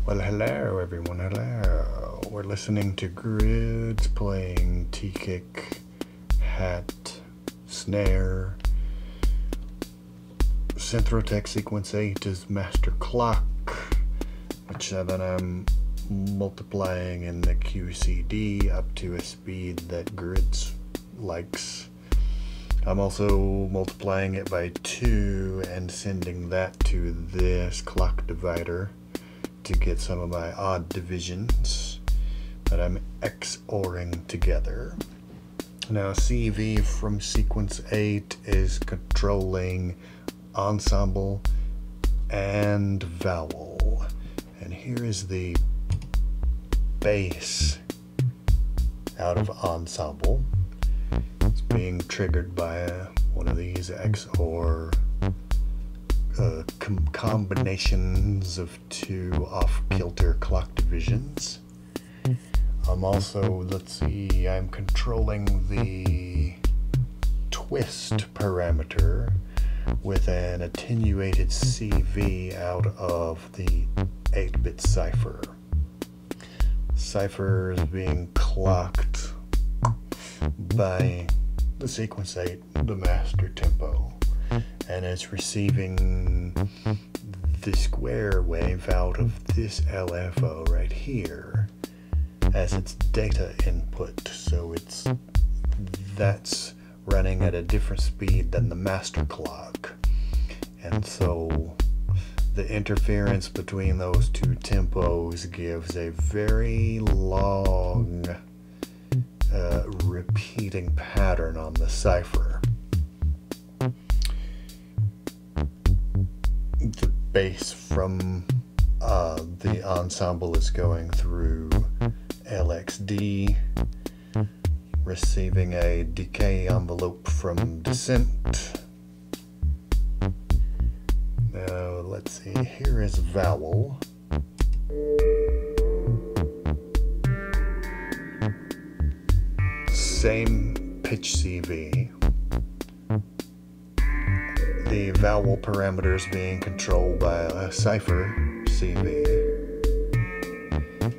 Well, hello everyone, hello. We're listening to grids playing T-kick, hat, snare. Synthrotech sequence 8 is master clock, which then I'm multiplying in the QCD up to a speed that grids likes. I'm also multiplying it by 2 and sending that to this clock divider to get some of my odd divisions that I'm XORing together. Now CV from sequence 8 is controlling ensemble and vowel. And here is the bass out of ensemble. It's being triggered by one of these XOR combinations of 2 off-kilter clock divisions. I'm also, I'm controlling the twist parameter with an attenuated CV out of the 8-bit cipher. Cipher is being clocked by the sequence 8, the master tempo, and it's receiving the square wave out of this LFO right here as its data input. So that's running at a different speed than the master clock, and so the interference between those 2 tempos gives a very long repeating pattern on the cipher. The bass from the ensemble is going through LXD, receiving a decay envelope from descent. Now let's see, here is vowel. Same pitch CV. The vowel parameters being controlled by a cipher CV.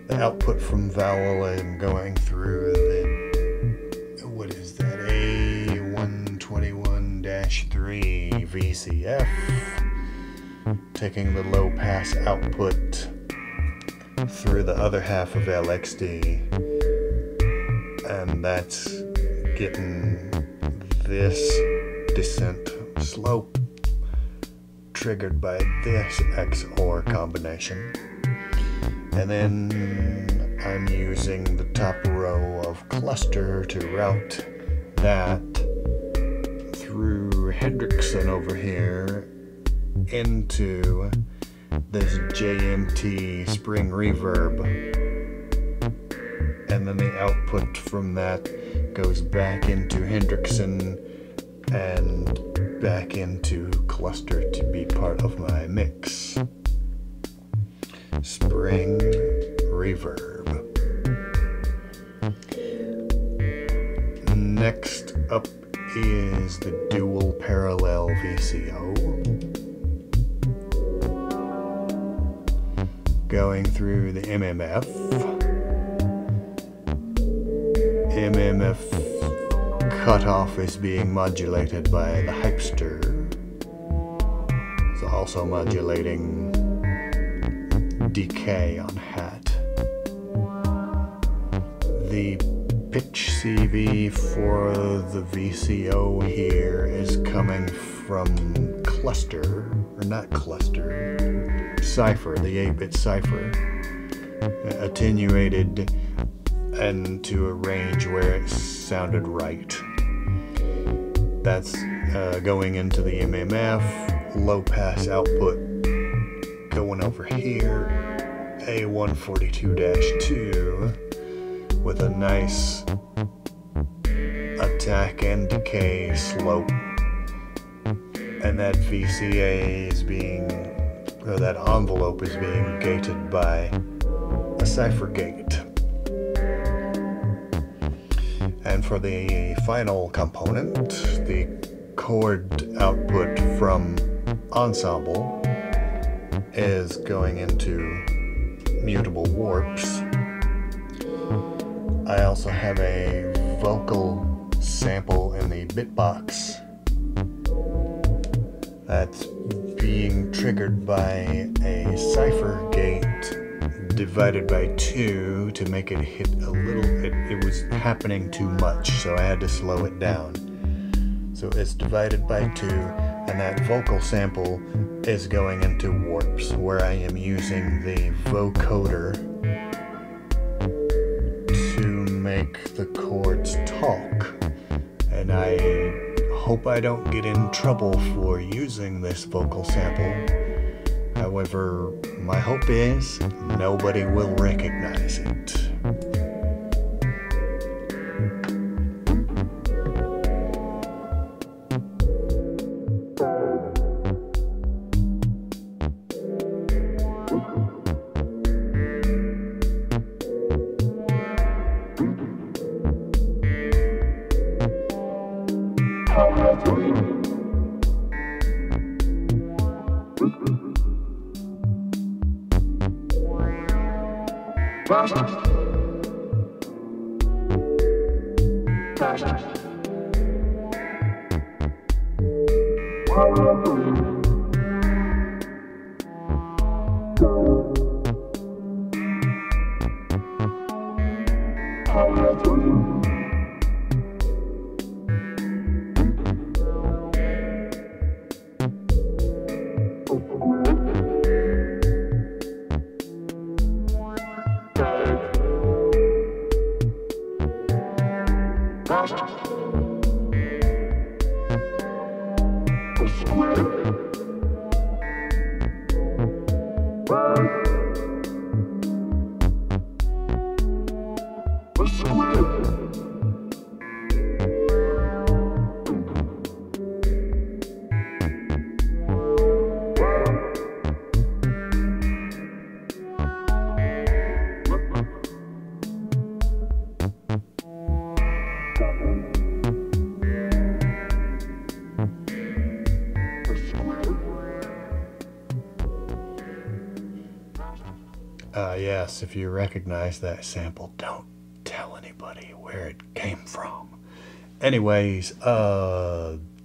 The output from vowel I'm going through the, what is that, A121-3 VCF, taking the low pass output through the other half of LXD, and that's getting this descent slope triggered by this XOR combination. And then I'm using the top row of cluster to route that through Hendrickson over here into this JMT spring reverb. And then the output from that goes back into Hendrickson and back into cluster to be part of my mix. Spring reverb. Next up is the dual parallel VCO. Going through the MMF. MMF cutoff is being modulated by the hypster. It's also modulating decay on hat. The pitch CV for the VCO here is coming from cluster, or not cluster, cipher, the 8-bit cipher, attenuated and to a range where it sounded right. That's going into the MMF, low pass output going over here, A142-2, with a nice attack and decay slope. And that VCA is being, or that envelope is being gated by a cipher gate. And for the final component, the chord output from ensemble is going into mutable warps. I also have a vocal sample in the bitbox that's being triggered by a cipher gate divided by 2 to make it hit a little. It was happening too much, so I had to slow it down. So it's divided by 2, and that vocal sample is going into warps, where I am using the vocoder to make the chords talk. And I hope I don't get in trouble for using this vocal sample. However, my hope is nobody will recognize it. Yes, if you recognize that sample, don't tell anybody where it came from. Anyways,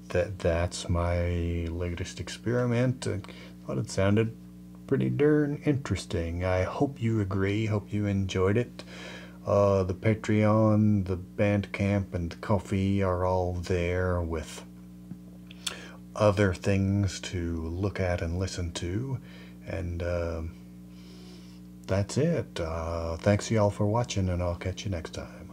that's my latest experiment. I thought it sounded pretty darn interesting. I hope you agree, hope you enjoyed it. The Patreon, the Bandcamp, and the Ko-fi are all there with other things to look at and listen to. And that's it. Thanks y'all for watching, and I'll catch you next time.